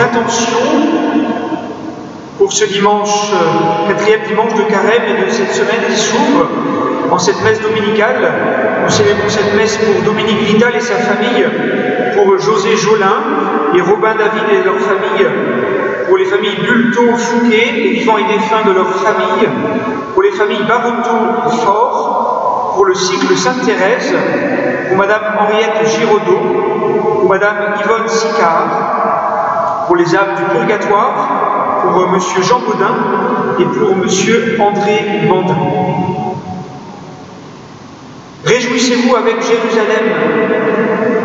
intention pour ce dimanche, quatrième dimanche de Carême et de cette semaine qui s'ouvre en cette messe dominicale. Nous célébrons cette messe pour Dominique Vidal et sa famille, pour José Jolin et Robin David et leur famille, pour les familles Bulto, Fouquet et vivants et défunts de leur famille, pour les familles Baroto Fort, pour le cycle Sainte-Thérèse, pour Madame Henriette Giraudot, pour Madame Yvonne Sicard, pour les âmes du purgatoire, pour Monsieur Jean Baudin et pour Monsieur André Mandin. Réjouissez-vous avec Jérusalem,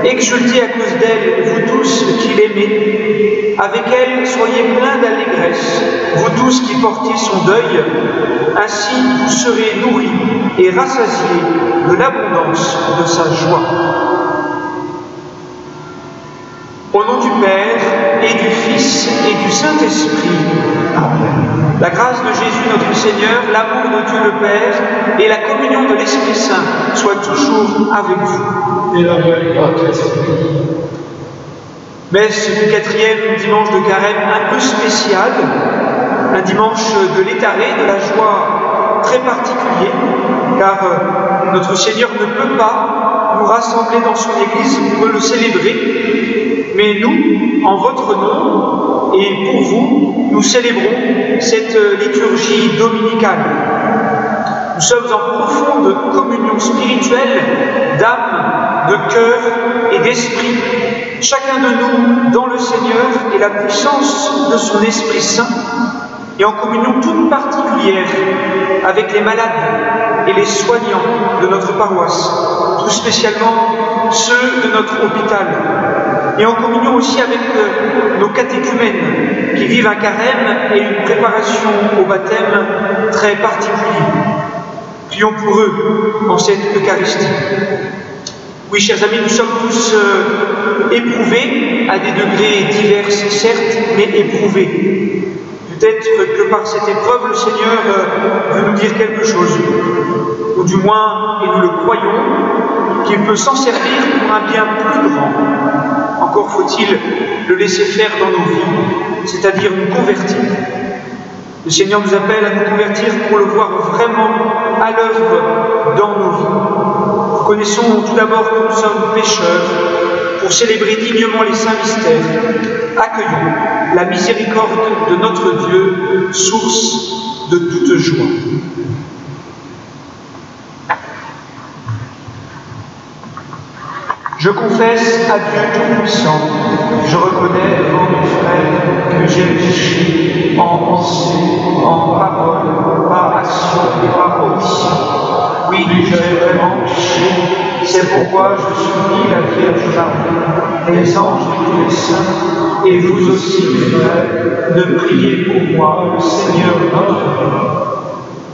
exultez à cause d'elle, vous tous qui l'aimez. Avec elle, soyez pleins d'allégresse, vous tous qui portez son deuil. Ainsi, vous serez nourris et rassasiés de l'abondance de sa joie. Au nom du Père, et du Fils, et du Saint-Esprit. Amen. La grâce de Jésus notre Seigneur, l'amour de Dieu le Père, et la communion de l'Esprit Saint soient toujours avec vous. Et avec votre esprit. Messe du quatrième dimanche de Carême, un peu spécial, un dimanche de l'étaré, de la joie très particulier, car notre Seigneur ne peut pas nous rassembler dans son Église pour le célébrer, mais nous, en votre nom et pour vous, nous célébrons cette liturgie dominicale. Nous sommes en profonde communion spirituelle d'âme, de cœur et d'esprit. Chacun de nous dans le Seigneur et la puissance de son Esprit Saint, et en communion toute particulière avec les malades et les soignants de notre paroisse, tout spécialement ceux de notre hôpital, et en communion aussi avec nos catéchumènes qui vivent un carême et une préparation au baptême très particulier. Prions pour eux en cette Eucharistie. Oui, chers amis, nous sommes tous éprouvés, à des degrés divers, certes, mais éprouvés. Peut-être que par cette épreuve, le Seigneur veut nous dire quelque chose, ou du moins, et nous le croyons, qu'il peut s'en servir pour un bien plus grand. Encore faut-il le laisser faire dans nos vies, c'est-à-dire nous convertir. Le Seigneur nous appelle à nous convertir pour le voir vraiment à l'œuvre dans nos vies. Nous connaissons tout d'abord que nous sommes pécheurs. Pour célébrer dignement les saints mystères, accueillons la miséricorde de notre Dieu, source de toute joie. Je confesse à Dieu Tout-Puissant, je reconnais devant mes frères que j'ai péché en pensée, en parole, par action et par omission. Oui, j'ai vraiment péché, c'est pourquoi je supplie la Vierge Marie, les anges et tous les saints, et vous aussi, mes frères, de prier pour moi, le Seigneur notre Dieu.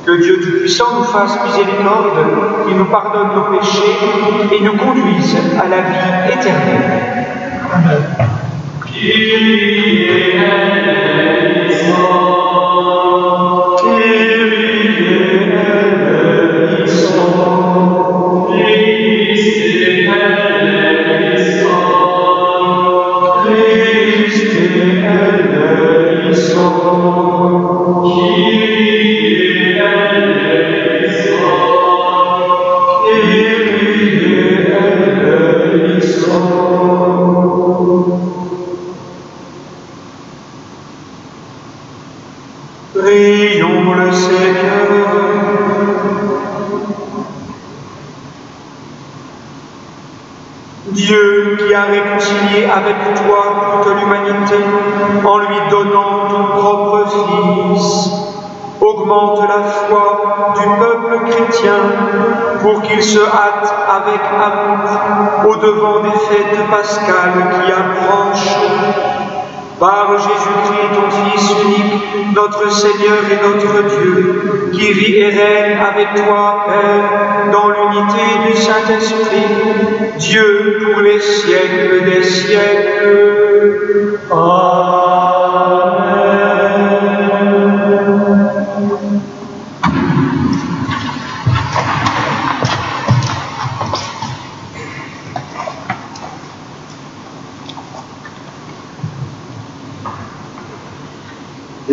Que Dieu Tout-Puissant nous fasse miséricorde, qu'il nous pardonne nos péchés et nous conduise à la vie éternelle. Amen. Prions le Seigneur. Dieu qui a réconcilié avec toi toute l'humanité en lui donnant ton propre Fils, augmente la foi du peuple chrétien pour qu'il se hâte avec amour au-devant des fêtes pascales qui approchent. Par Jésus-Christ, ton Fils unique, notre Seigneur et notre Dieu, qui vit et règne avec toi, Père, dans l'unité du Saint-Esprit, Dieu pour les siècles des siècles. Amen.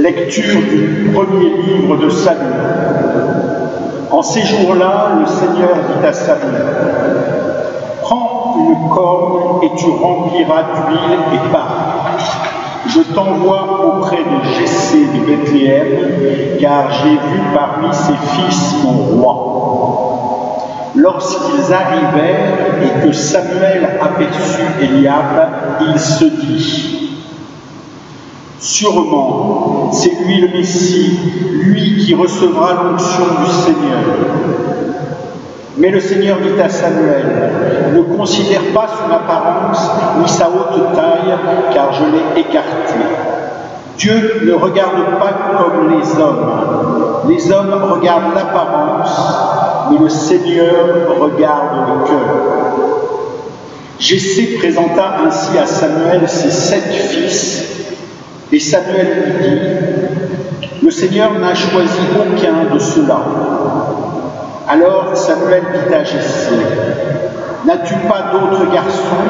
Lecture du premier livre de Samuel. En ces jours-là, le Seigneur dit à Samuel, « Prends une corne et tu rempliras d'huile et pars. Je t'envoie auprès de Jessé de Bethléem, car j'ai vu parmi ses fils mon roi. » Lorsqu'ils arrivèrent et que Samuel aperçut Eliab, il se dit, « Sûrement, c'est lui le Messie, lui qui recevra l'onction du Seigneur. » Mais le Seigneur dit à Samuel, « Ne considère pas son apparence ni sa haute taille, car je l'ai écarté. Dieu ne regarde pas comme les hommes. Les hommes regardent l'apparence, mais le Seigneur regarde le cœur. » Jessé présenta ainsi à Samuel ses 7 fils, et Samuel lui dit, « Le Seigneur n'a choisi aucun de ceux-là. » Alors Samuel dit à Jessé, « N'as-tu pas d'autres garçons ?»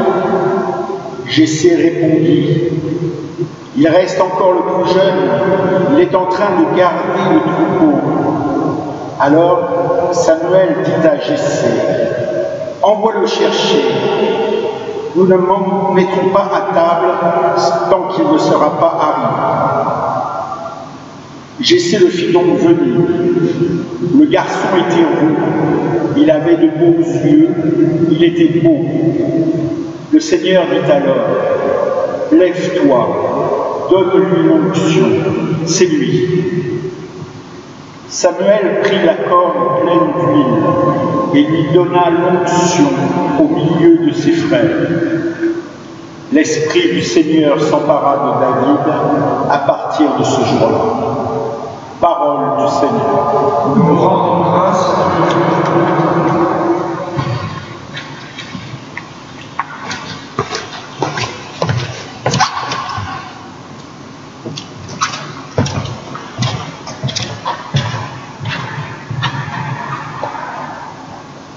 Jessé répondit, « Il reste encore le plus jeune, il est en train de garder le troupeau. » Alors Samuel dit à Jessé, « Envoie-le chercher. Nous ne m'en mettrons pas à table tant qu'il ne sera pas arrivé. » Jessé le fit donc venir. Le garçon était roux, il avait de beaux yeux, il était beau. Le Seigneur dit alors, « Lève-toi, donne-lui l'onction, c'est lui. » Samuel prit la corne pleine d'huile et lui donna l'onction au milieu de ses frères. L'Esprit du Seigneur s'empara de David à partir de ce jour-là. Parole du Seigneur. Nous rendons grâce à Dieu.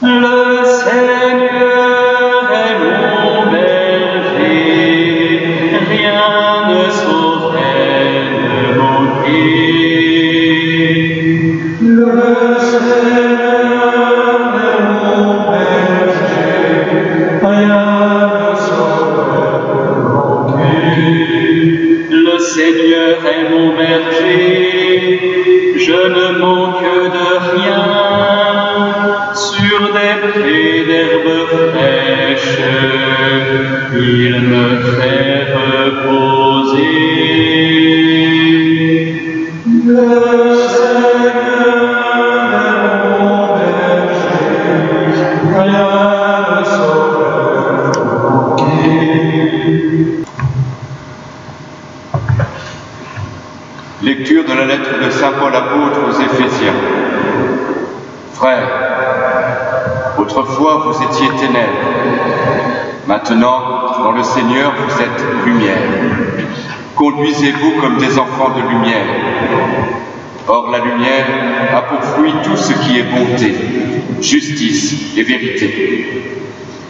Le Seigneur est mon berger, rien ne sauverait de manquer. Le Seigneur est mon berger, rien ne sauverait de manquer. Le Seigneur est mon berger, je ne manque de rien. Sur des prés d'herbes fraîches, il me fait reposer. Le Seigneur est mon berger, rien ne saurait manquer. Lecture de la lettre de saint Paul apôtre aux Éphésiens. Frères, autrefois vous étiez ténèbres, maintenant dans le Seigneur vous êtes lumière. Conduisez-vous comme des enfants de lumière. Or la lumière a pour fruit tout ce qui est bonté, justice et vérité.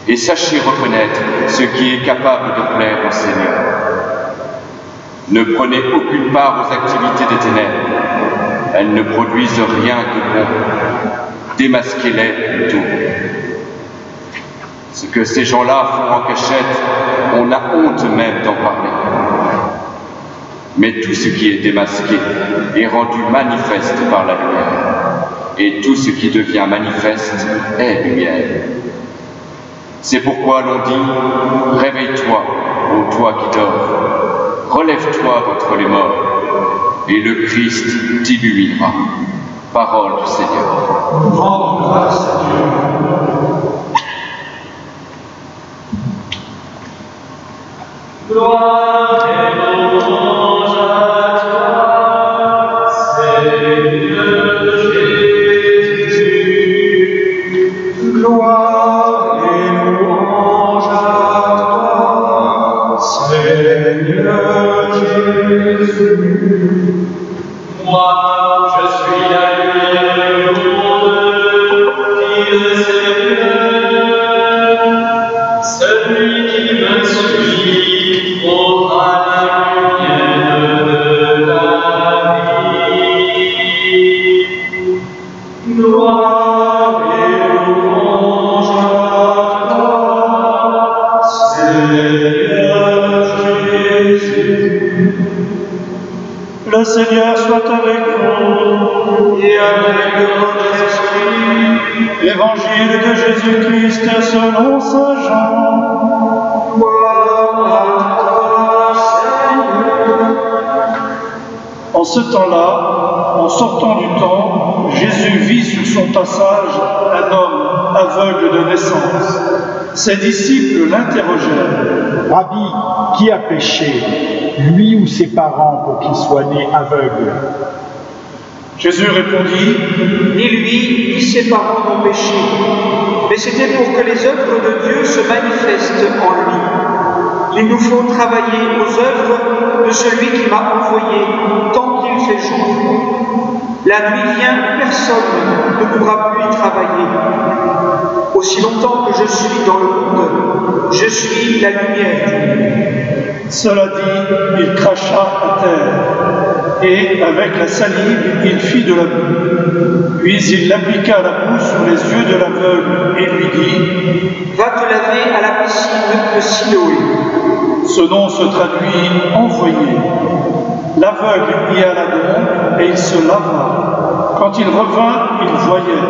Et sachez reconnaître ce qui est capable de plaire au Seigneur. Ne prenez aucune part aux activités des ténèbres, elles ne produisent rien de bon. Démasquez-les plutôt. Ce que ces gens-là font en cachette, on a honte même d'en parler. Mais tout ce qui est démasqué est rendu manifeste par la lumière, et tout ce qui devient manifeste est lumière. C'est pourquoi l'on dit, réveille-toi, ô toi qui dors, relève-toi d'entre les morts, et le Christ t'illuminera. Parole du Seigneur. Nous rendons grâce à Dieu. Gloire et louange à toi, Seigneur Jésus. Gloire et louange à toi, Seigneur Jésus. Moi, je suis la lumière du monde, dit le Seigneur. Celui qui me suit aura la lumière de la Seigneur soit avec vous et avec votre esprit. Évangile de Jésus-Christ selon saint Jean. Gloire à toi, Seigneur. En ce temps-là, en sortant du temple, Jésus vit sur son passage un homme aveugle de naissance. Ses disciples l'interrogèrent. « Rabbi, qui a péché, lui ou ses parents, pour qu'il soit né aveugle ?» Jésus répondit, « Ni lui, ni ses parents n'ont péché, mais c'était pour que les œuvres de Dieu se manifestent en lui. Il nous faut travailler aux œuvres de celui qui m'a envoyé, tant qu'il fait jour. La nuit vient, personne ne pourra plus y travailler. Aussi longtemps que je suis dans le monde, je suis la lumière. » Cela dit, il cracha à terre, et avec la salive, il fit de la boue. Puis il l'appliqua à la boue sur les yeux de l'aveugle et lui dit « Va te laver à la piscine de Siloé. » Ce nom se traduit « envoyé ». L'aveugle y alla donc, et il se lava. Quand il revint, il voyait.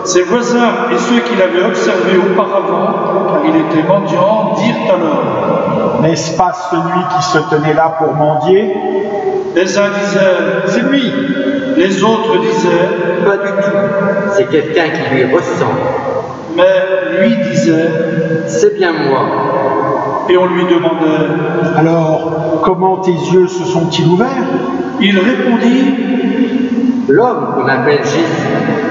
Ses voisins et ceux qui l'avaient observé auparavant, car il était mendiant, dirent alors « N'est-ce pas celui qui se tenait là pour mendier ?» Les uns disaient « c'est lui », les autres disaient « pas du tout, c'est quelqu'un qui lui ressemble. » Mais lui disait « c'est bien moi. » Et on lui demandait « Alors, comment tes yeux se sont-ils ouverts ?» Il répondit « L'homme qu'on appelle Jésus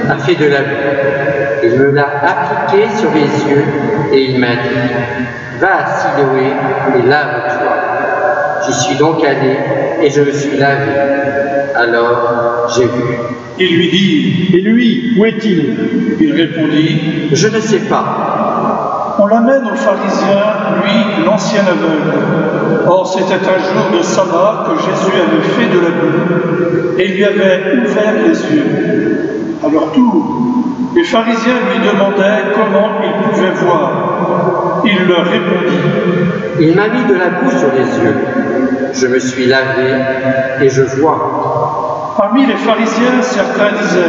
a fait de la boue. Il me l'a appliqué sur les yeux et il m'a dit « Va à Siloé et lave-toi. » J'y suis donc allé et je me suis lavé. Alors j'ai vu. Il lui dit « Et lui, où est-il » Il répondit « Je ne sais pas. » On l'amène aux pharisiens, lui, l'ancien aveugle. Or, c'était un jour de sabbat que Jésus avait fait de la boue et lui avait ouvert les yeux. À leur tour, les pharisiens lui demandaient comment il pouvait voir. Il leur répondit « Il m'a mis de la boue sur les yeux. Je me suis lavé et je vois. » Parmi les pharisiens, certains disaient «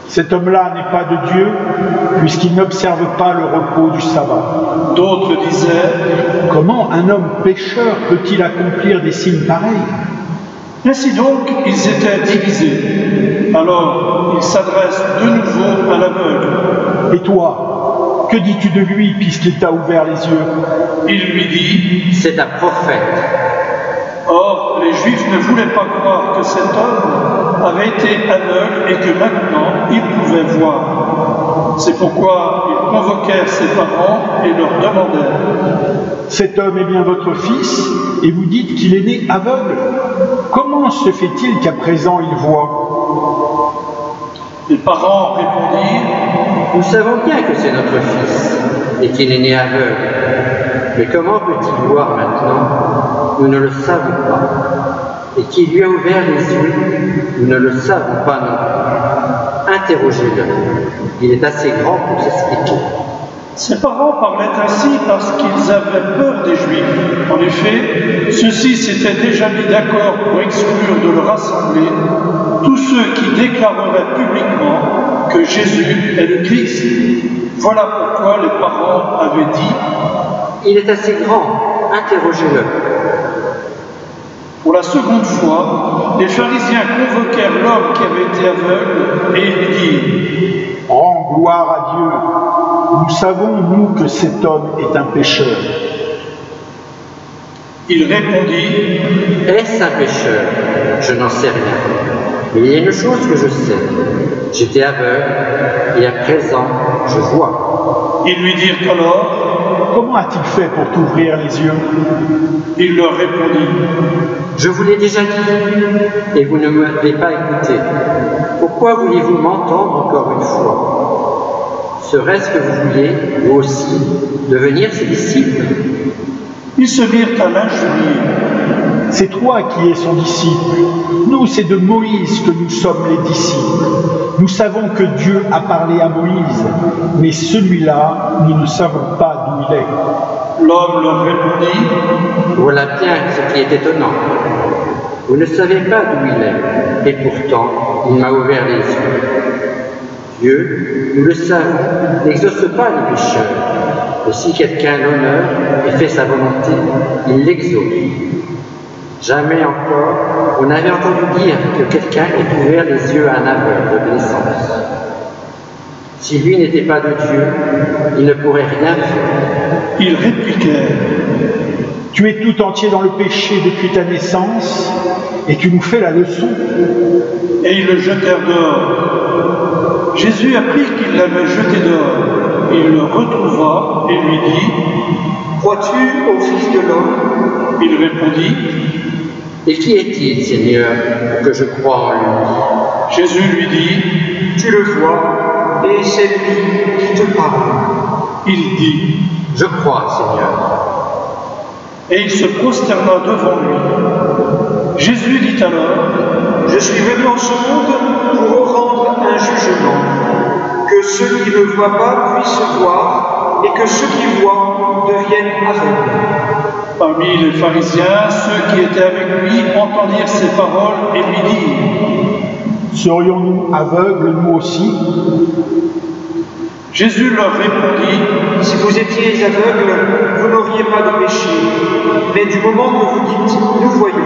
Cet homme-là n'est pas de Dieu, puisqu'il n'observe pas le repos du sabbat. » D'autres disaient « Comment un homme pécheur peut-il accomplir des signes pareils ?» Ainsi donc, ils étaient divisés. Alors, ils s'adressent de nouveau à l'aveugle. « Et toi, que dis-tu de lui, puisqu'il t'a ouvert les yeux ?» Il lui dit « C'est un prophète. » Or, les Juifs ne voulaient pas croire que cet homme avait été aveugle et que maintenant il pouvait voir. C'est pourquoi ils convoquèrent ses parents et leur demandèrent « Cet homme est bien votre fils, et vous dites qu'il est né aveugle. Comment se fait-il qu'à présent il voit ?» Les parents répondirent « Nous savons bien que c'est notre fils et qu'il est né aveugle. Mais comment peut-il voir maintenant? Nous ne le savons pas. Et qui lui a ouvert les yeux? Nous ne le savons pas non plus. Interrogez-le. Il est assez grand pour s'expliquer. » Ses parents parlaient ainsi parce qu'ils avaient peur des Juifs. En effet, ceux-ci s'étaient déjà mis d'accord pour exclure de leur assemblée tous ceux qui déclareraient publiquement que Jésus est le Christ. Voilà pourquoi les parents avaient dit « Il est assez grand, interrogez-le. » Pour la seconde fois, les pharisiens convoquèrent l'homme qui avait été aveugle et lui dirent « Rends gloire à Dieu. Nous savons, nous, que cet homme est un pécheur. » Il répondit « Est-ce un pécheur? Je n'en sais rien. Mais il y a une chose que je sais. J'étais aveugle et à présent je vois. » Ils lui dirent alors « Comment a-t-il fait pour t'ouvrir les yeux ?» Il leur répondit « Je vous l'ai déjà dit et vous ne m'avez pas écouté. Pourquoi vouliez-vous m'entendre encore une fois? Serait-ce que vous vouliez, vous aussi, devenir ses disciples? » Ils se mirent à l'injurier. « C'est toi qui es son disciple. Nous, c'est de Moïse que nous sommes les disciples. Nous savons que Dieu a parlé à Moïse, mais celui-là, nous ne savons pas d'où il est. » L'homme leur répondit « Voilà bien ce qui est étonnant. Vous ne savez pas d'où il est, et pourtant il m'a ouvert les yeux. Dieu, nous le savons, n'exauce pas les pécheurs. Et si quelqu'un l'honore et fait sa volonté, il l'exauce. Jamais encore on n'avait entendu dire que quelqu'un ait ouvert les yeux à un aveugle de naissance. Si lui n'était pas de Dieu, il ne pourrait rien faire. Ils répliquèrent: Tu es tout entier dans le péché depuis ta naissance, et tu nous fais la leçon. Et ils le jetèrent dehors. Jésus apprit qu'il l'avait jeté dehors. Il le retrouva et lui dit: Crois-tu au Fils de l'homme? Il répondit: Et qui est-il, Seigneur, pour que je croie en lui? Jésus lui dit: Tu le vois, et c'est lui qui te parle. Il dit: Je crois, Seigneur. Et il se prosterna devant lui. Jésus dit alors: Je suis venu en ce monde pour rendre un jugement, que ceux qui ne voient pas puissent voir, et que ceux qui voient deviennent aveugles. Parmi les pharisiens, ceux qui étaient avec lui entendirent ces paroles et lui dirent: Serions-nous aveugles, nous aussi? Jésus leur répondit: Si vous étiez aveugles, vous n'auriez pas de péché. Mais du moment que vous dites « nous voyons »,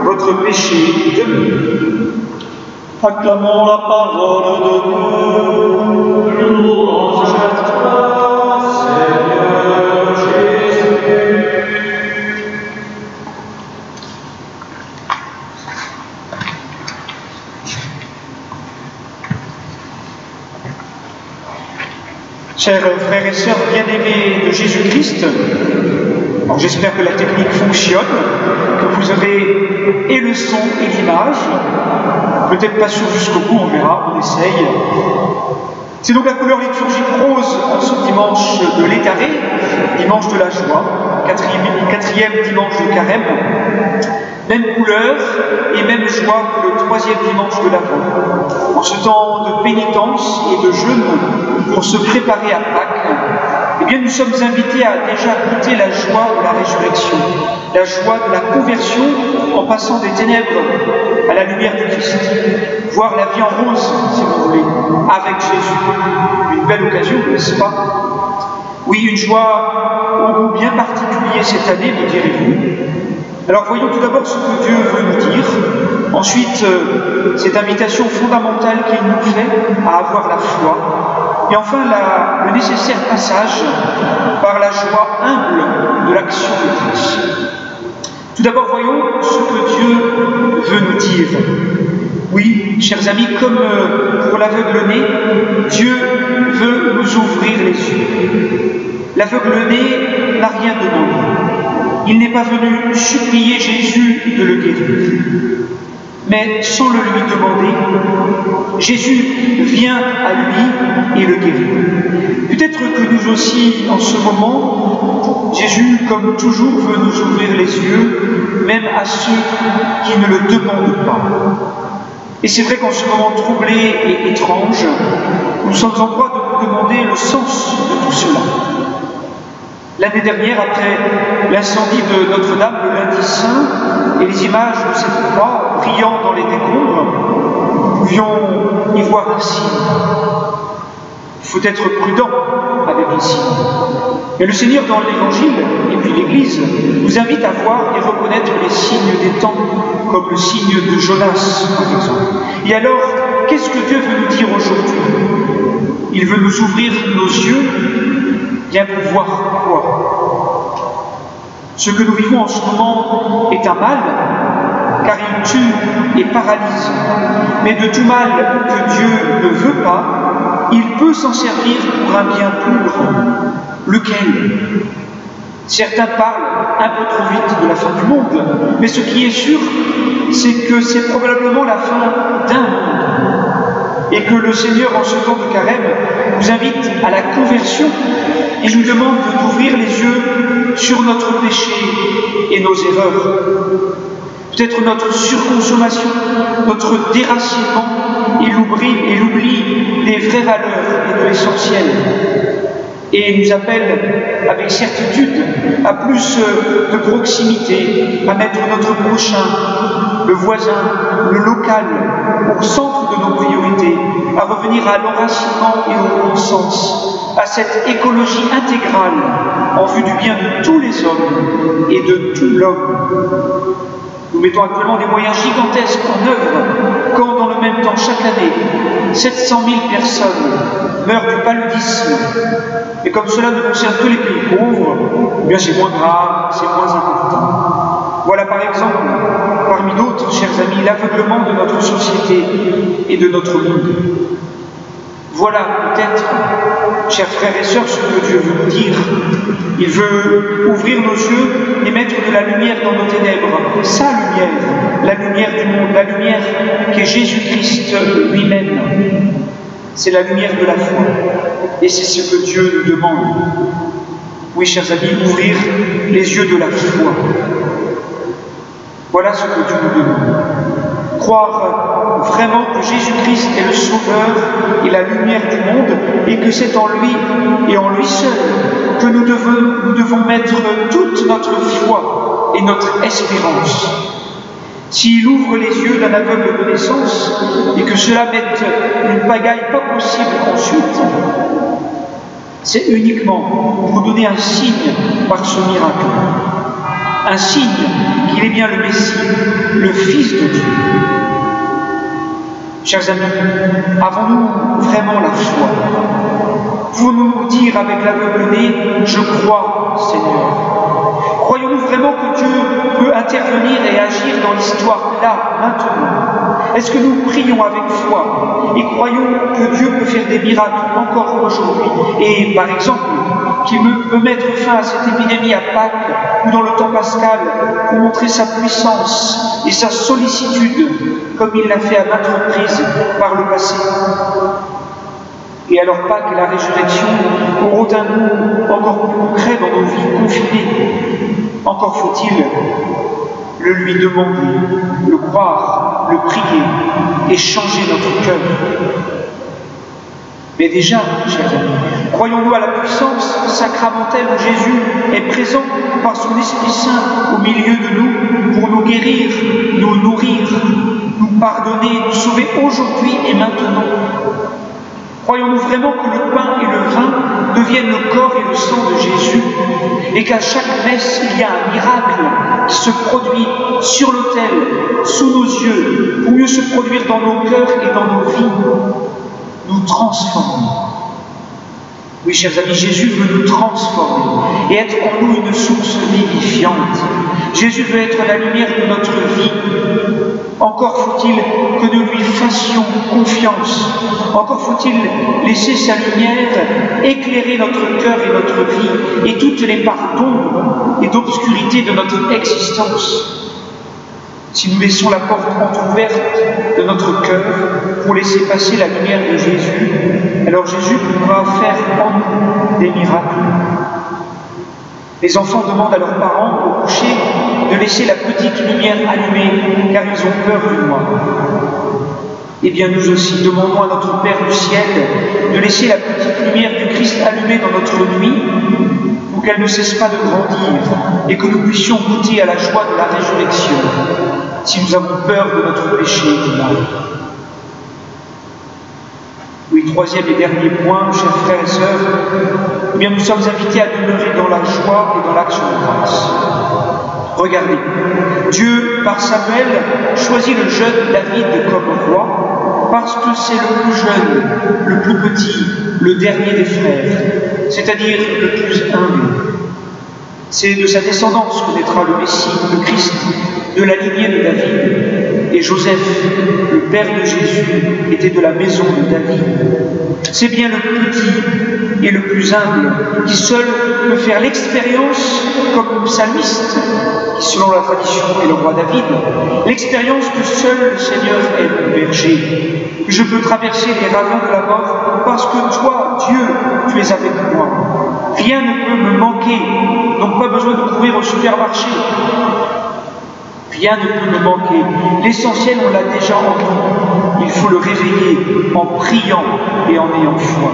votre péché demeure. Acclamons la parole de Dieu. Louange à toi, Seigneur Jésus. Chers frères et sœurs bien-aimés de Jésus-Christ, j'espère que la technique fonctionne, que vous avez et le son et l'image. Peut-être pas sûr jusqu'au bout, on verra, on essaye. C'est donc la couleur liturgique rose en ce dimanche de l'Étaré, dimanche de la joie, quatrième dimanche de Carême. Même couleur et même joie que le troisième dimanche de l'Avent. En ce temps de pénitence et de jeûne pour se préparer à Pâques, eh bien, nous sommes invités à déjà goûter la joie de la résurrection, la joie de la conversion en passant des ténèbres à la lumière du Christ. Voir la vie en rose, si vous voulez, avec Jésus. Une belle occasion, n'est-ce pas? Oui, une joie au goût bien particulier cette année, me direz-vous. Alors voyons tout d'abord ce que Dieu veut nous dire. Ensuite, cette invitation fondamentale qu'il nous fait à avoir la foi. Et enfin, le nécessaire passage par la joie humble de l'action de Christ. Tout d'abord, voyons ce que Dieu veut nous dire. Oui, chers amis, comme pour l'aveugle-né, Dieu veut nous ouvrir les yeux. L'aveugle-né n'a rien demandé. Il n'est pas venu supplier Jésus de le guérir. Mais sans le lui demander, Jésus vient à lui et le guérit. Peut-être que nous aussi, en ce moment, Jésus, comme toujours, veut nous ouvrir les yeux, même à ceux qui ne le demandent pas. Et c'est vrai qu'en ce moment troublé et étrange, nous sommes en droit de nous demander le sens de tout cela. L'année dernière, après l'incendie de Notre-Dame, le lundi saint, et les images de cette croix brillant dans les décombres, nous pouvions y voir un signe. Il faut être prudent avec les signes. Mais le Seigneur, dans l'Évangile, et puis l'Église, nous invite à voir et reconnaître les signes des temps, comme le signe de Jonas, par exemple. Et alors, qu'est-ce que Dieu veut nous dire aujourd'hui? Il veut nous ouvrir nos yeux, bien pour voir quoi? Ce que nous vivons en ce moment est un mal, car il tue et paralyse. Mais de tout mal que Dieu ne veut pas, il peut s'en servir pour un bien plus grand. Lequel? Certains parlent un peu trop vite de la fin du monde, mais ce qui est sûr, c'est que c'est probablement la fin d'un monde. Et que le Seigneur, en ce temps de carême, nous invite à la conversion et nous demande d'ouvrir les yeux sur notre péché et nos erreurs. Peut-être notre surconsommation, notre déracinement et l'oubli des vraies valeurs et de l'essentiel. Et il nous appelle avec certitude à plus de proximité, à mettre notre prochain le voisin, le local, au centre de nos priorités, à revenir à l'enracinement et au bon sens, à cette écologie intégrale en vue du bien de tous les hommes et de tout l'homme. Nous mettons actuellement des moyens gigantesques en œuvre quand, dans le même temps, chaque année, 700 000 personnes meurent du paludisme. Et comme cela ne concerne que les pays pauvres, eh bien c'est moins grave, c'est moins important. Voilà par exemple, parmi d'autres, chers amis, l'aveuglement de notre société et de notre monde. Voilà peut-être, chers frères et sœurs, ce que Dieu veut nous dire. Il veut ouvrir nos yeux et mettre de la lumière dans nos ténèbres. Sa lumière, la lumière du monde, la lumière qui est Jésus-Christ lui-même. C'est la lumière de la foi. Et c'est ce que Dieu nous demande. Oui, chers amis, ouvrir les yeux de la foi. Voilà ce que Dieu nous demande. Croire vraiment que Jésus-Christ est le Sauveur et la lumière du monde et que c'est en lui et en lui seul que nous devons mettre toute notre foi et notre espérance. S'il ouvre les yeux d'un aveugle de naissance et que cela mette une pagaille pas possible ensuite, c'est uniquement pour donner un signe par ce miracle. Un signe qu'il est bien le Messie, le Fils de Dieu. Chers amis, avons-nous vraiment la foi? Pouvons-nous dire avec l'aveugle né, je crois, Seigneur? Croyons-nous vraiment que Dieu peut intervenir et agir dans l'histoire là, maintenant? Est-ce que nous prions avec foi et croyons que Dieu peut faire des miracles encore aujourd'hui? Et par exemple, qu'il peut mettre fin à cette épidémie à Pâques ou dans le temps pascal pour montrer sa puissance et sa sollicitude comme il l'a fait à maintes reprises par le passé. Et alors Pâques et la résurrection auront un goût encore plus concret dans nos vies confinées. Encore faut-il le lui demander, le croire, le prier et changer notre cœur. Mais déjà, chers amis, croyons-nous à la puissance sacramentelle où Jésus est présent par son Esprit Saint au milieu de nous pour nous guérir, nous nourrir, nous pardonner, nous sauver aujourd'hui et maintenant? Croyons-nous vraiment que le pain et le vin deviennent le corps et le sang de Jésus et qu'à chaque messe, il y a un miracle qui se produit sur l'autel, sous nos yeux, pour mieux se produire dans nos cœurs et dans nos vies, nous transformer? Oui, chers amis, Jésus veut nous transformer et être en nous une source vivifiante. Jésus veut être la lumière de notre vie. Encore faut-il que nous lui fassions confiance. Encore faut-il laisser sa lumière éclairer notre cœur et notre vie et toutes les parts d'ombre et d'obscurité de notre existence. Si nous laissons la porte entrouverte de notre cœur pour laisser passer la lumière de Jésus, alors Jésus pourra faire en nous des miracles. Les enfants demandent à leurs parents au coucher de laisser la petite lumière allumée car ils ont peur du noir. Eh bien nous aussi demandons à notre Père du ciel de laisser la petite lumière du Christ allumée dans notre nuit pour qu'elle ne cesse pas de grandir et que nous puissions goûter à la joie de la résurrection si nous avons peur de notre péché et du mal. Oui, troisième et dernier point, chers frères et sœurs, eh bien nous sommes invités à demeurer dans la joie et dans l'action de grâce. Regardez, Dieu, par Samuel, choisit le jeune David comme roi parce que c'est le plus jeune, le plus petit, le dernier des frères, c'est-à-dire le plus humble. C'est de sa descendance que naîtra le Messie, le Christ, de la lignée de David. Et Joseph, le père de Jésus, était de la maison de David. C'est bien le petit et le plus humble qui seul peut faire l'expérience, comme psalmiste, qui selon la tradition est le roi David, l'expérience que seul le Seigneur est mon berger. Je peux traverser les ravins de la mort parce que toi, Dieu, tu es avec moi. Rien ne peut me manquer, donc pas besoin de courir au supermarché. Rien ne peut me manquer. L'essentiel, on l'a déjà en nous. Il faut le réveiller en priant et en ayant foi.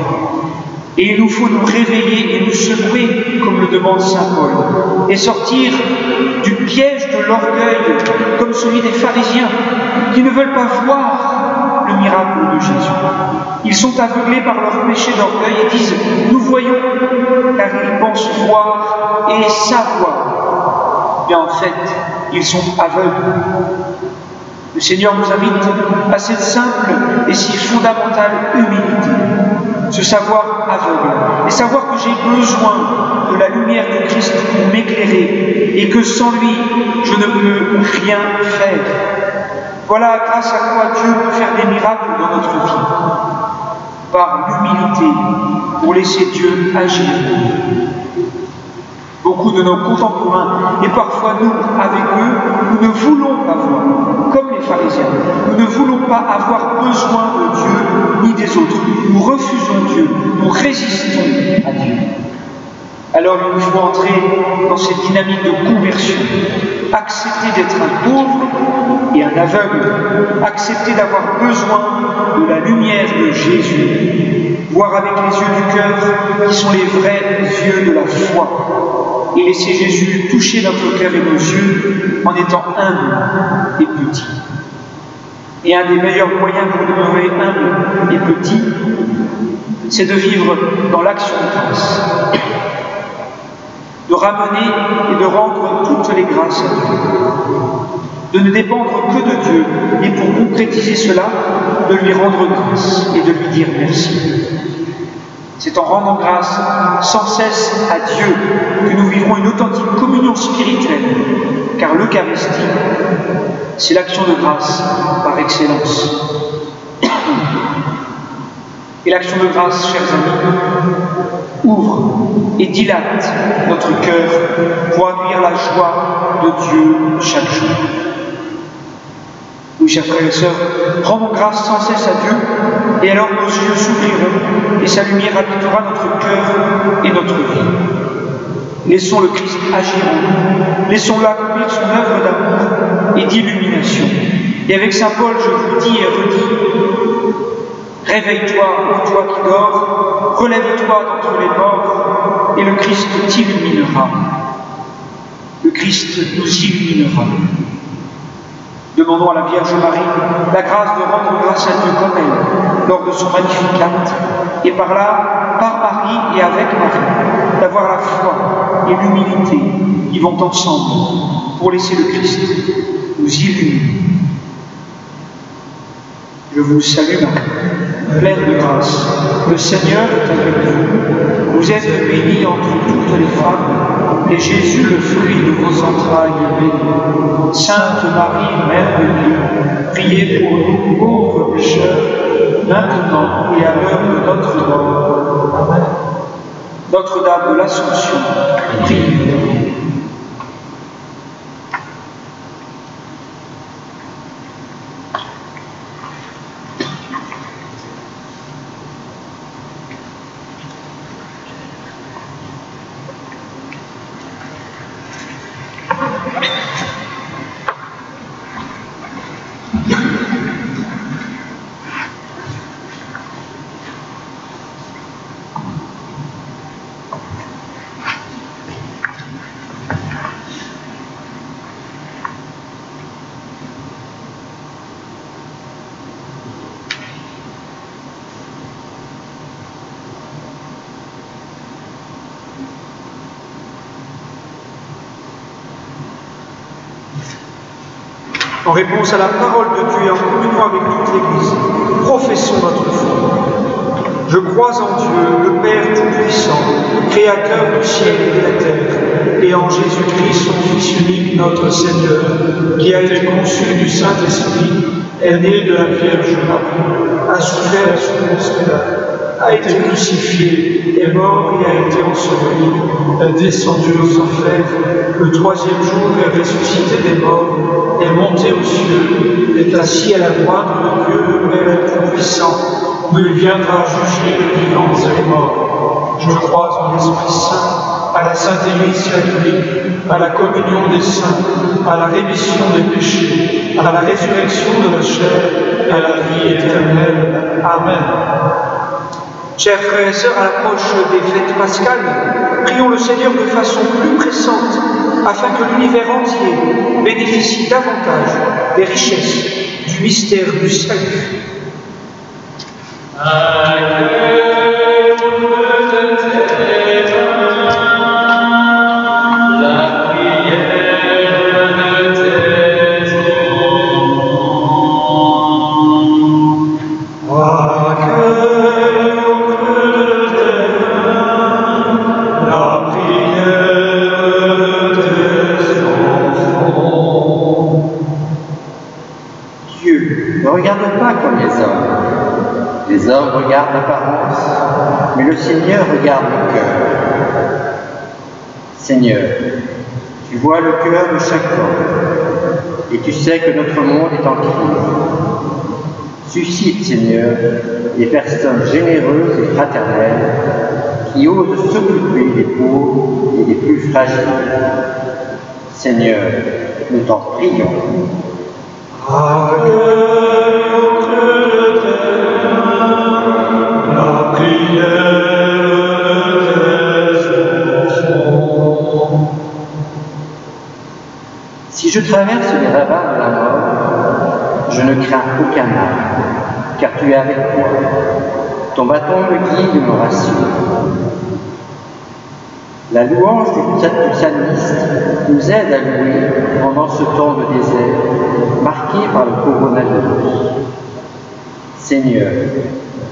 Et il nous faut nous réveiller et nous secouer, comme le demande saint Paul, et sortir du piège piège de l'orgueil comme celui des pharisiens qui ne veulent pas voir le miracle de Jésus. Ils sont aveuglés par leur péché d'orgueil et disent « Nous voyons », car ils pensent voir et savoir. Mais en fait, ils sont aveugles. Le Seigneur nous invite à cette simple et si fondamentale humilité, ce savoir aveugle, et savoir que j'ai besoin de la lumière de Christ pour m'éclairer, et que sans lui, je ne peux rien faire. Voilà grâce à quoi Dieu peut faire des miracles dans notre vie, par l'humilité, pour laisser Dieu agir. Beaucoup de nos contemporains, et parfois nous, avec eux, nous ne voulons pas voir, comme les pharisiens. Nous ne voulons pas avoir besoin de Dieu ni des autres. Nous refusons Dieu, nous résistons à Dieu. Alors il nous faut entrer dans cette dynamique de conversion, accepter d'être un pauvre et un aveugle, accepter d'avoir besoin de la lumière de Jésus, voir avec les yeux du cœur qui sont les vrais yeux de la foi, et laisser Jésus toucher notre cœur et nos yeux en étant humble et petit. Et un des meilleurs moyens pour demeurer humble et petit, c'est de vivre dans l'action de grâce, de ramener et de rendre toutes les grâces à Dieu, de ne dépendre que de Dieu, et pour concrétiser cela, de lui rendre grâce et de lui dire merci. C'est en rendant grâce sans cesse à Dieu que nous vivrons une authentique communion spirituelle, car l'Eucharistie, c'est l'action de grâce par excellence. Et l'action de grâce, chers amis, ouvre et dilate notre cœur pour accueillir la joie de Dieu chaque jour. Oui, chers frères et sœurs, rendons grâce sans cesse à Dieu, et alors nos yeux s'ouvriront et sa lumière habitera notre cœur et notre vie. Laissons le Christ agir en nous, laissons-le accomplir son œuvre d'amour et d'illumination. Et avec saint Paul, je vous dis et redis, réveille-toi, ô toi qui dors, relève-toi d'entre les morts, et le Christ t'illuminera. Le Christ nous illuminera. Demandons à la Vierge Marie la grâce de rendre grâce à Dieu comme elle, lors de son Magnificat, et par là, par Marie et avec Marie, d'avoir la foi et l'humilité qui vont ensemble pour laisser le Christ nous illuminer. Je vous salue Marie, pleine de grâce. Le Seigneur est avec vous. Vous êtes bénie entre toutes les femmes, et Jésus, le fruit de vos entrailles, est béni. Sainte Marie, Mère de Dieu, priez pour nous pauvres pécheurs, maintenant et à l'heure de notre mort. Amen. Notre-Dame de l'Assomption, priez. En réponse à la parole de Dieu et en communion avec toute l'Église, professons notre foi. Je crois en Dieu, le Père Tout-Puissant, Créateur du ciel et de la terre, et en Jésus-Christ, son Fils unique, notre Seigneur, qui a été conçu du Saint-Esprit, est né de la Vierge Marie, a souffert sous Ponce Pilate, a été crucifié, est mort et a été enseveli, est descendu aux enfers, le troisième jour est ressuscité des morts, est monté aux cieux, est assis à la droite de Dieu, le Père Tout-Puissant, où il viendra juger les vivants et les morts. Je crois en l'Esprit Saint, à la Sainte Église catholique, à la communion des saints, à la rémission des péchés, à la résurrection de la chair et à la vie éternelle. Amen. Chers frères et sœurs, à l'approche des fêtes pascales, prions le Seigneur de façon plus pressante afin que l'univers entier bénéficie davantage des richesses du mystère du salut. Ne regarde pas comme les hommes. Les hommes regardent l'apparence, mais le Seigneur regarde le cœur. Seigneur, tu vois le cœur de chaque homme, et tu sais que notre monde est en crise. Suscite, Seigneur, des personnes généreuses et fraternelles qui osent s'occuper des pauvres et des plus fragiles. Seigneur, nous t'en prions. Si je traverse les ravins de la mort, je ne crains aucun mal, car tu es avec moi. Ton bâton me guide et me rassure. La louange du psalmiste nous aide à louer pendant ce temps de désert, marqué par le coronavirus. Seigneur,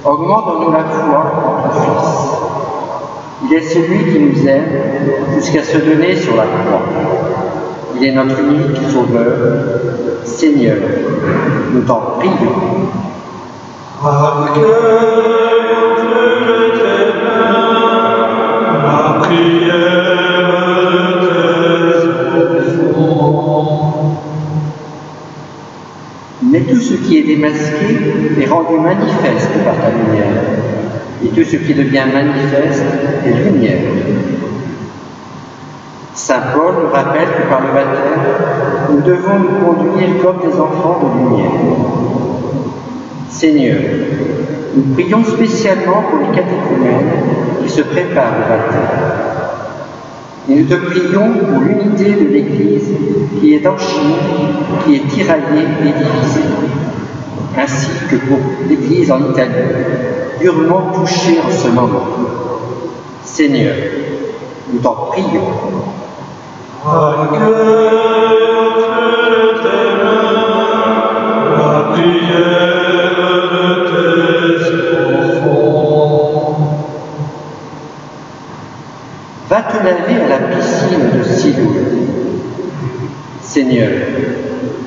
augmente en nous la foi en ton Fils. Il est celui qui nous aime jusqu'à se donner sur la croix. Il est notre unique Sauveur. Seigneur, nous t'en prions. Mais tout ce qui est démasqué est rendu manifeste par ta lumière, et tout ce qui devient manifeste est lumière. Saint Paul nous rappelle que par le baptême, nous devons nous conduire comme des enfants de lumière. Seigneur, nous prions spécialement pour les catéchumènes qui se préparent au baptême. Et nous te prions pour l'unité de l'Église qui est en Chine, qui est tiraillée et divisée, ainsi que pour l'Église en Italie, durement touchée en ce moment. Seigneur, nous t'en prions. Va te laver à la piscine de Siloé. Seigneur,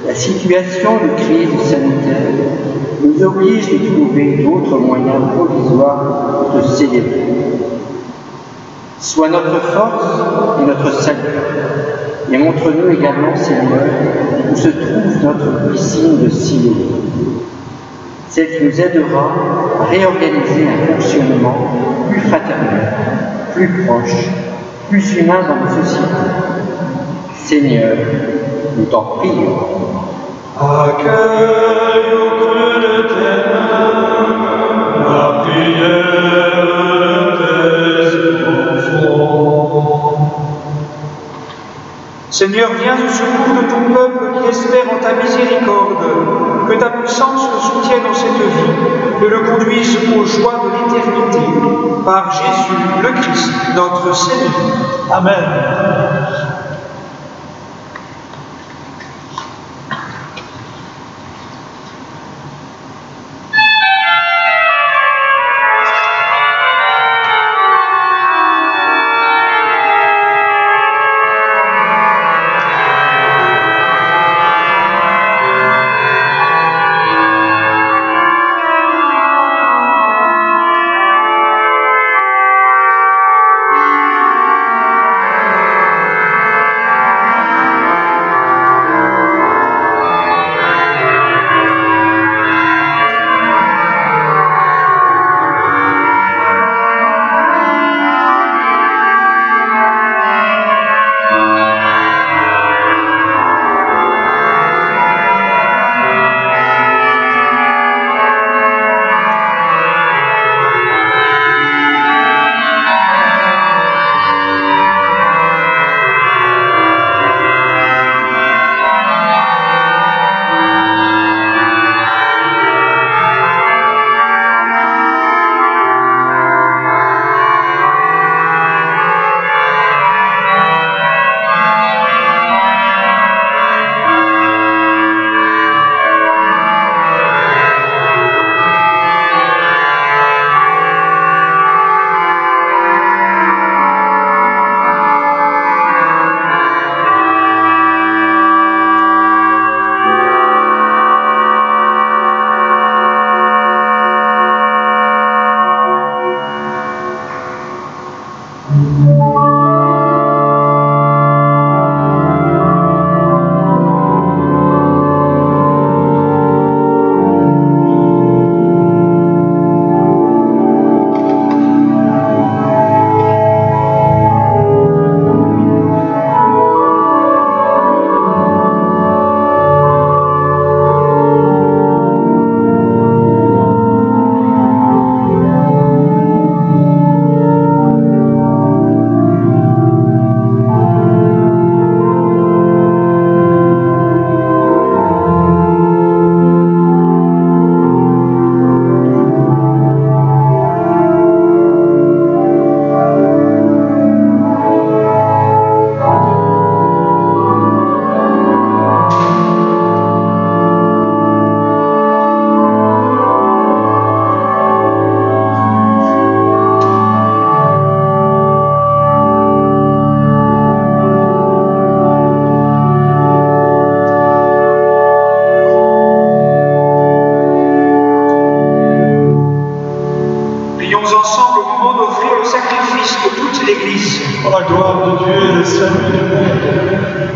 la situation de crise sanitaire nous oblige de trouver d'autres moyens provisoires de te célébrer. Sois notre force et notre salut, et montre-nous également, Seigneur, où se trouve notre piscine de Siloé, celle qui nous aidera à réorganiser un fonctionnement plus fraternel, plus proche, plus humain dans nos sociétés. Seigneur, nous t'en prions. Accueille au creux de tes mains la prière de tes enfants. Seigneur, viens au secours de ton peuple qui espère en ta miséricorde, que ta puissance le soutienne dans cette vie et le conduise aux joies de l'éternité. Par Jésus le Christ, notre Seigneur. Amen.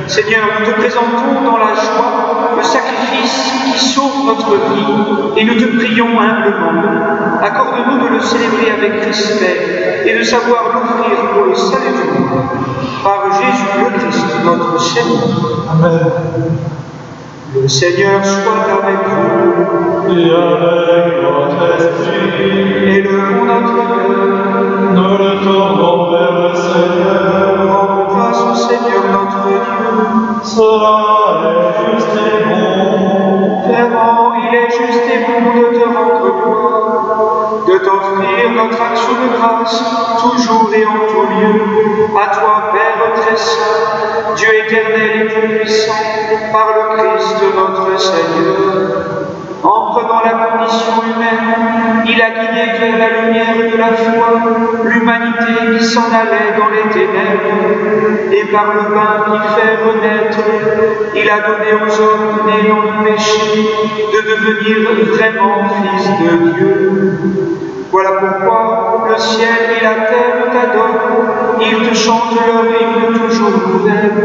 Seigneur, nous te présentons dans la joie le sacrifice qui sauve notre vie et nous te prions humblement. Accorde-nous de le célébrer avec respect et de savoir l'offrir pour le salut du monde. Par Jésus le Christ, notre Seigneur. Amen. Le Seigneur soit avec vous. Et avec votre esprit. Élevons notre cœur. Nous le tournons vers le Seigneur. Rendons grâce au Seigneur notre Dieu. Cela est juste et bon. Vraiment, il est juste et bon de te rendre gloire, de t'offrir notre action de grâce, toujours et en tout lieu. À toi, Père très saint, Dieu éternel et tout-puissant, par le Christ notre Seigneur. En prenant la condition humaine, il a guidé vers la lumière de la foi l'humanité qui s'en allait dans les ténèbres, et par le bain qui fait renaître, il a donné aux hommes nés dans le péché de devenir vraiment fils de Dieu. Voilà pourquoi le ciel et la terre t'adorent, ils te chantent leur hymne toujours nouvelle.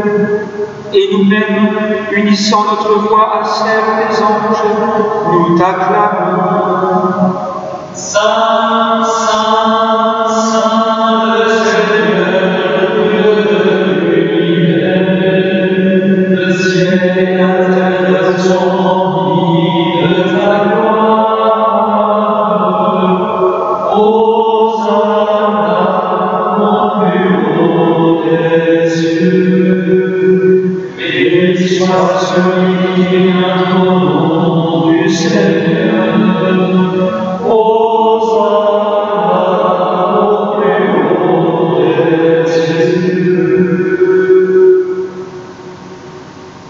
Et nous-mêmes, unissant notre voix à celle des anges, nous t'acclamons. Saint, Saint, Saint, le Seigneur, Dieu de l'univers, le ciel et la terre sont remplis de ta gloire. Hosanna au plus haut des cieux. Béni soit celui qui vient au nom du Seigneur.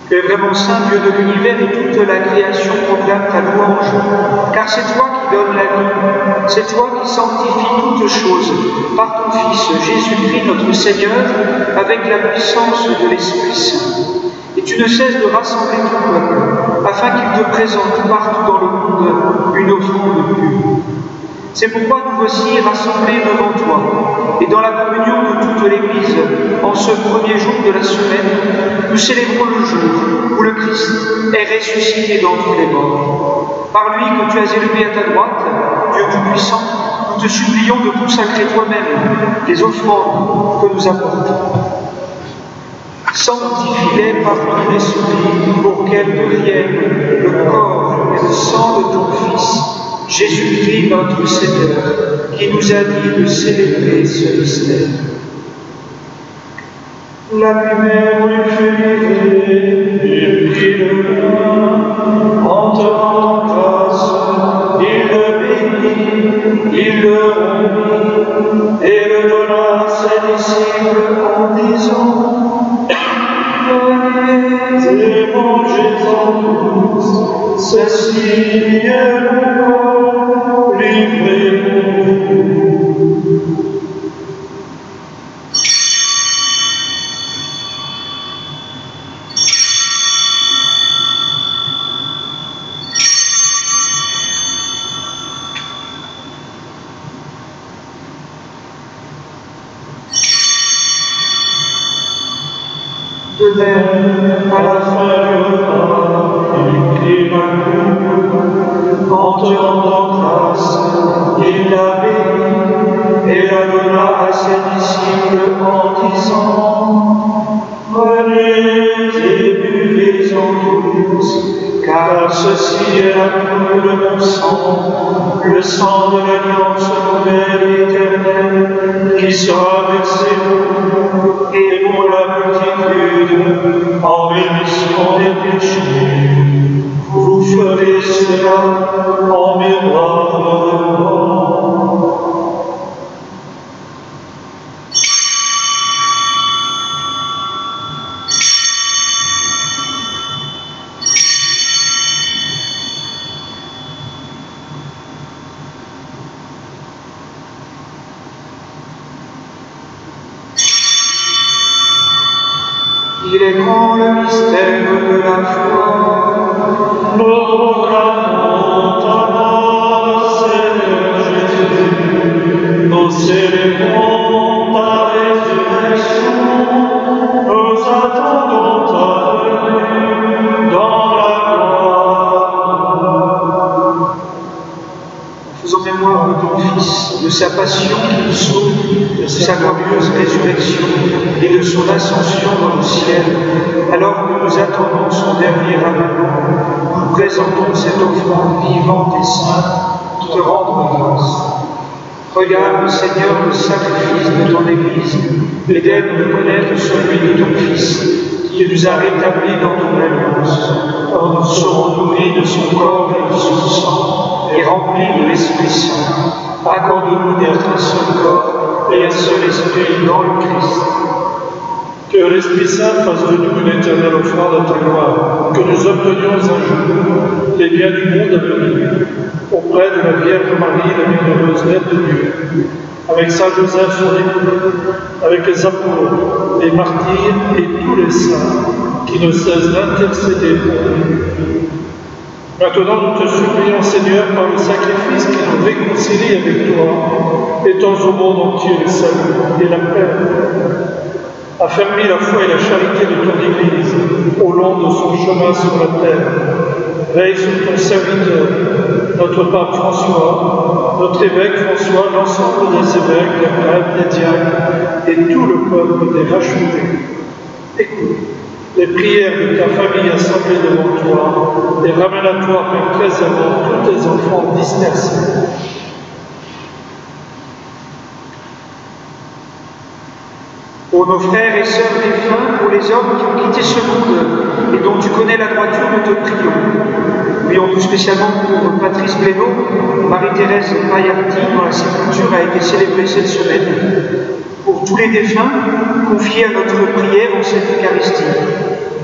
Tu es vraiment saint, Dieu de l'univers, et toute la création proclame ta louange, car c'est toi qui donnes la vie, c'est toi qui sanctifies toutes choses, par ton Fils Jésus-Christ notre Seigneur, avec la puissance de l'Esprit Saint. Et tu ne cesses de rassembler ton peuple, afin qu'il te présente partout dans le monde une offrande pure. C'est pourquoi nous voici rassemblés devant toi, et dans la communion de toute l'Église, en ce premier jour de la semaine, nous célébrons le jour où le Christ est ressuscité d'entre les morts. Par lui que tu as élevé à ta droite, Dieu Tout-Puissant, nous te supplions de consacrer toi-même les offrandes que nous apportons. Sanctifie-les par ton esprit pour qu'elles deviennent le corps et le sang de ton Fils, Jésus-Christ notre Seigneur, qui nous a dit de célébrer ce mystère. La lumière lui fut livrée, il prit le pain, en te rendant grâce, il le bénit, il le rompit, et le donna à ses disciples en disant: Prenez et mangez-en tous, ceci est mon corps livré pour vous. De même, à la fin du repas, il prit un coup, en te rendant grâce, il la bénit et la donna à ses disciples en disant: Prenez et buvez-en tous, car ceci est la coupe de mon sang, le sang de l'alliance nouvelle et éternelle, qui sera versé pour vous et pour la multitude en rémission des péchés. Vous ferez cela en mémoire de moi. Il est grand le mystère de la foi. Nous proclamons ta mort, Seigneur Jésus. Nous célébrons ta résurrection. Nous attendons ta venue dans la gloire. Faisons mémoire de ton Fils, de sa passion qui nous sauve, de sa glorieuse résurrection et de son ascension dans le ciel. Alors que nous attendons son dernier avènement, nous présentons cette offrande vivante et sainte, te rendre grâce. Regarde, Seigneur, le sacrifice de ton Église, et d'aide de connaître celui de ton Fils, qui nous a rétablis dans ton alliance. Or nous serons nourris de son corps et de son sang, et remplis de l'Esprit Saint. Accorde-nous d'être un seul corps et un seul esprit dans le Christ. Que l'Esprit Saint fasse de nous une éternelle offrande à ta gloire, que nous obtenions un jour les biens du monde à venir, auprès de la Vierge Marie, la bienheureuse Mère de Dieu, avec Saint Joseph son époux, avec les apôtres, les martyrs et tous les saints qui ne cessent d'intercéder pour nous. Maintenant, nous te supplions, Seigneur, par le sacrifice qui nous réconcilie avec toi, étends au monde entier le salut et la paix. Affermis la foi et la charité de ton Église au long de son chemin sur la terre. Veille sur ton serviteur, notre pape François, notre évêque François, l'ensemble des évêques, des prêtres, des diacres et tout le peuple des rachetés. Écoute les prières de ta famille assemblée devant toi et ramène à toi, Père très aimant, tous tes enfants dispersés. Pour nos frères et sœurs défunts, pour les hommes qui ont quitté ce monde et dont tu connais la droiture, nous te prions. Prions tout spécialement pour Patrice Blénaud, Marie-Thérèse Paillarti, dont la sépulture a été célébrée cette semaine. Pour tous les défunts confiés à notre prière en cette Eucharistie.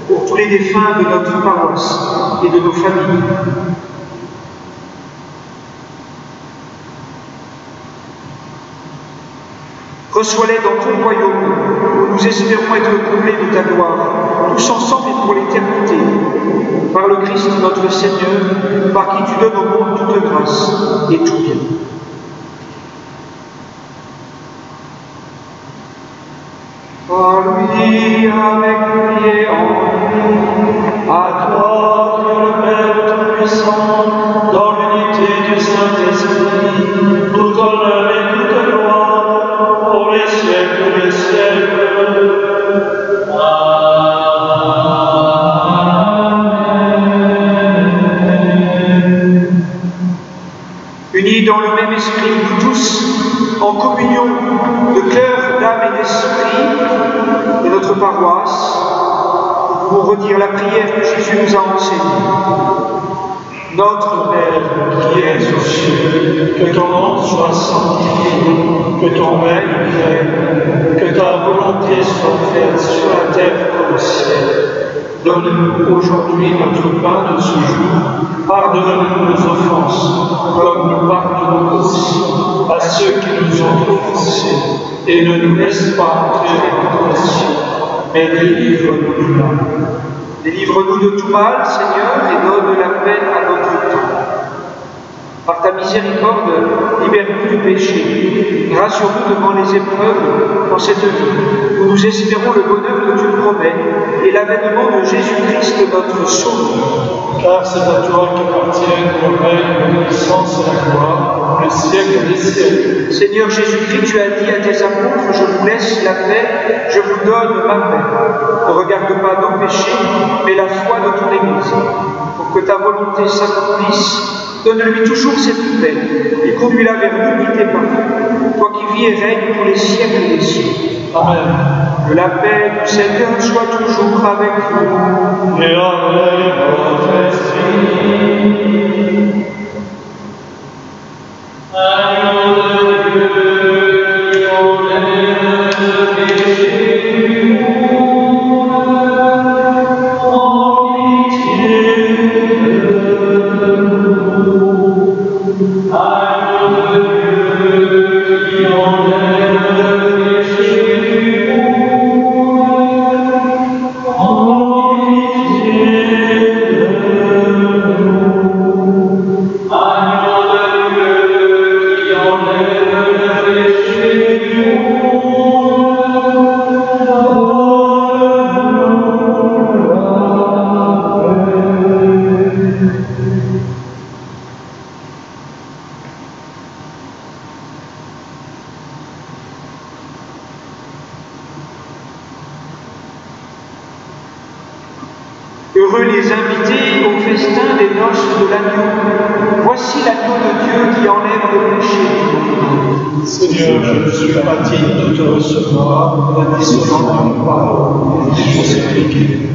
Pour tous les défunts de notre paroisse et de nos familles. Reçois-les dans ton royaume, où nous espérons être comblés de ta gloire, tous ensemble et pour l'éternité. Par le Christ notre Seigneur, par qui tu donnes au monde toute grâce et tout bien. Par lui, avec lui et en lui, à toi, Dieu le Père Tout-Puissant, dans l'unité du Saint-Esprit, tout honneur et toute gloire, pour les siècles des siècles. Unis dans le même esprit, nous tous, en communion de cœur, d'âme et d'esprit de notre paroisse, nous pouvons redire la prière que Jésus nous a enseignée. Notre Père qui es aux cieux, que ton nom soit sanctifié, que ton règne vienne, que ta volonté soit faite sur la terre comme au ciel. Donne-nous aujourd'hui notre pain de ce jour. Pardonne-nous nos offenses, comme nous pardonnons aussi à ceux qui nous ont offensés. Et ne nous laisse pas entrer en tentation, mais délivre-nous du mal. Délivre-nous de tout mal, Seigneur, et donne la paix à notre temps. Par ta miséricorde, libère-nous du péché. Rassure-nous devant les épreuves dans cette vie, où nous espérons le bonheur que tu promets et et l'avènement de Jésus-Christ, notre Sauveur. Car c'est à toi qu'appartiennent le règne, la puissance et la gloire, pour les siècles des siècles. Seigneur Jésus-Christ, tu as dit à tes apôtres, je vous laisse la paix, je vous donne ma paix. Ne regarde pas nos péchés, mais la foi de ton Église. Pour que ta volonté s'accomplisse, donne-lui toujours cette paix et conduis-la vers l'unité parfaite. Toi qui vis et règnes pour les siècles des siècles. Amen. Que la paix du Seigneur soit toujours avec vous. Et avec votre esprit. Agneau de Dieu, qui enlève le péché du monde, en pitié de nous. Agneau de Dieu, qui enlève le péché du monde, en pitié de nous. Agneau de Dieu, qui enlève le péché du monde, Heureux les invités au festin des noces de l'agneau. Voici l'agneau de Dieu qui enlève le péché du monde. Seigneur, je ne suis pas digne de te recevoir, la discipline de ma parole, et je supplie.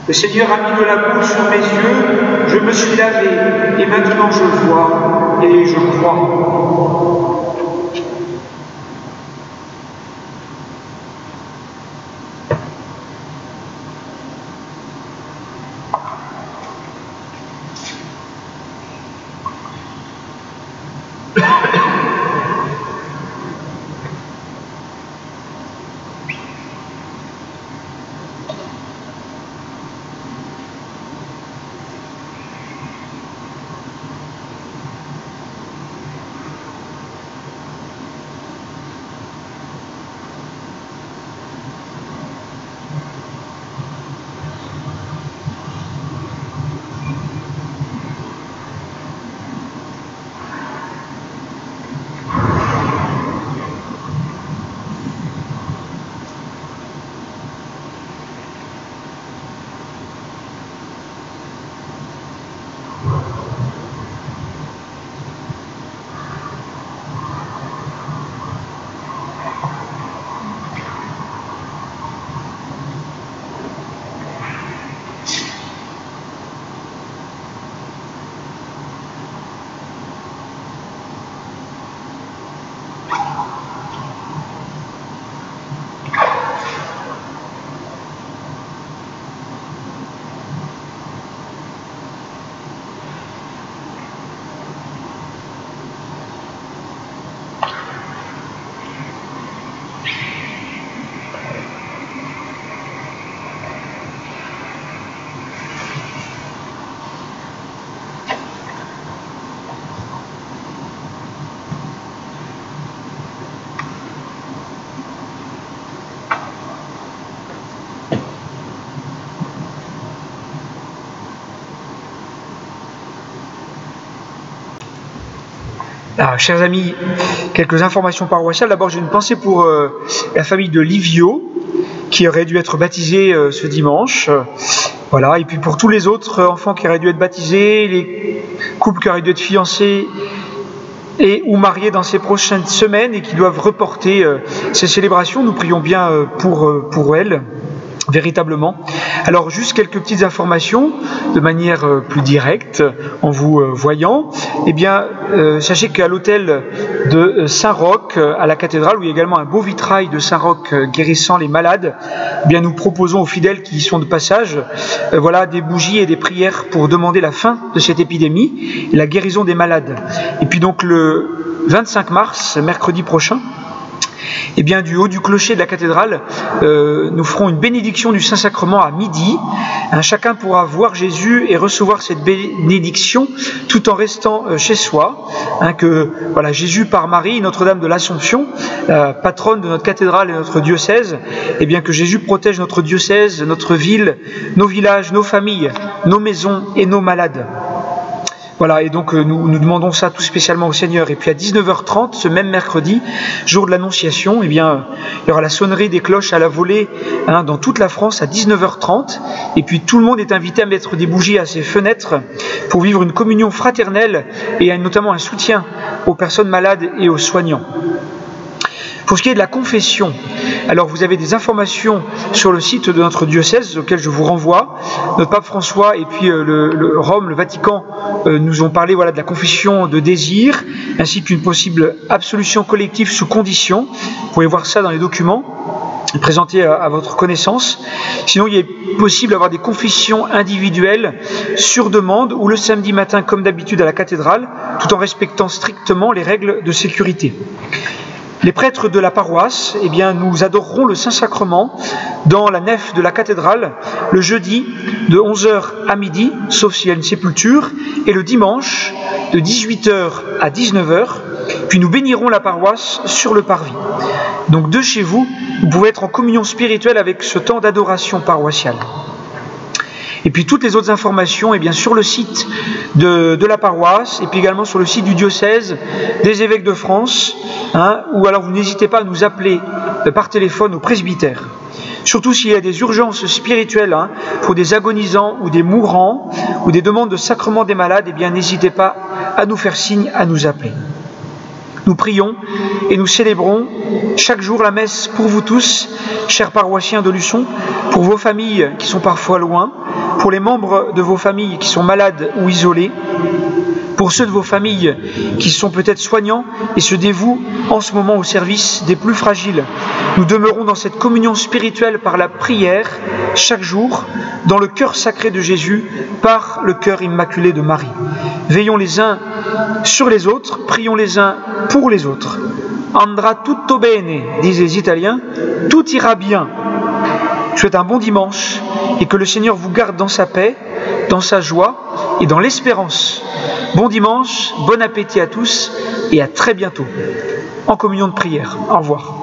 Le Seigneur a mis de la boue sur mes yeux, je me suis lavé, et maintenant je vois et je crois. Alors, chers amis, quelques informations paroissiales. D'abord, j'ai une pensée pour la famille de Livio, qui aurait dû être baptisée ce dimanche. Voilà, et puis pour tous les autres enfants qui auraient dû être baptisés, les couples qui auraient dû être fiancés et ou mariés dans ces prochaines semaines et qui doivent reporter ces célébrations, nous prions bien pour elles. Véritablement. Alors juste quelques petites informations de manière plus directe en vous voyant. Eh bien, sachez qu'à l'hôtel de Saint-Roch, à la cathédrale, où il y a également un beau vitrail de Saint-Roch guérissant les malades, eh bien nous proposons aux fidèles qui y sont de passage, voilà, des bougies et des prières pour demander la fin de cette épidémie et la guérison des malades. Et puis donc le 25 mars, mercredi prochain, eh bien, du haut du clocher de la cathédrale, nous ferons une bénédiction du Saint-Sacrement à midi. Chacun pourra voir Jésus et recevoir cette bénédiction tout en restant chez soi. Que voilà, Jésus par Marie, Notre-Dame de l'Assomption, patronne de notre cathédrale et notre diocèse, eh bien que Jésus protège notre diocèse, notre ville, nos villages, nos familles, nos maisons et nos malades. Voilà, et donc nous demandons ça tout spécialement au Seigneur. Et puis à 19h30, ce même mercredi, jour de l'Annonciation, eh bien, il y aura la sonnerie des cloches à la volée dans toute la France à 19h30. Et puis tout le monde est invité à mettre des bougies à ses fenêtres pour vivre une communion fraternelle et notamment un soutien aux personnes malades et aux soignants. Pour ce qui est de la confession, alors vous avez des informations sur le site de notre diocèse auquel je vous renvoie. Notre pape François et puis Rome, le Vatican, nous ont parlé voilà, de la confession de désir, ainsi qu'une possible absolution collective sous condition. Vous pouvez voir ça dans les documents présentés à votre connaissance. Sinon, il est possible d'avoir des confessions individuelles sur demande ou le samedi matin comme d'habitude à la cathédrale, tout en respectant strictement les règles de sécurité. Les prêtres de la paroisse, eh bien, nous adorerons le Saint-Sacrement dans la nef de la cathédrale le jeudi de 11h à midi, sauf s'il y a une sépulture, et le dimanche de 18h à 19h, puis nous bénirons la paroisse sur le parvis. Donc de chez vous, vous pouvez être en communion spirituelle avec ce temps d'adoration paroissiale. Et puis toutes les autres informations, eh bien, sur le site de la paroisse, et puis également sur le site du diocèse, des évêques de France, ou alors vous n'hésitez pas à nous appeler par téléphone au presbytère. Surtout s'il y a des urgences spirituelles pour des agonisants ou des mourants, ou des demandes de sacrement des malades, eh bien n'hésitez pas à nous faire signe, à nous appeler. Nous prions et nous célébrons chaque jour la messe pour vous tous, chers paroissiens de Luçon, pour vos familles qui sont parfois loin, pour les membres de vos familles qui sont malades ou isolés, pour ceux de vos familles qui sont peut-être soignants et se dévouent en ce moment au service des plus fragiles. Nous demeurons dans cette communion spirituelle par la prière, chaque jour, dans le cœur sacré de Jésus, par le cœur immaculé de Marie. Veillons les uns sur les autres, prions les uns pour les autres. Andrà tutto bene, disent les Italiens, tout ira bien. Je vous souhaite un bon dimanche et que le Seigneur vous garde dans sa paix, dans sa joie et dans l'espérance. Bon dimanche, bon appétit à tous et à très bientôt en communion de prière. Au revoir.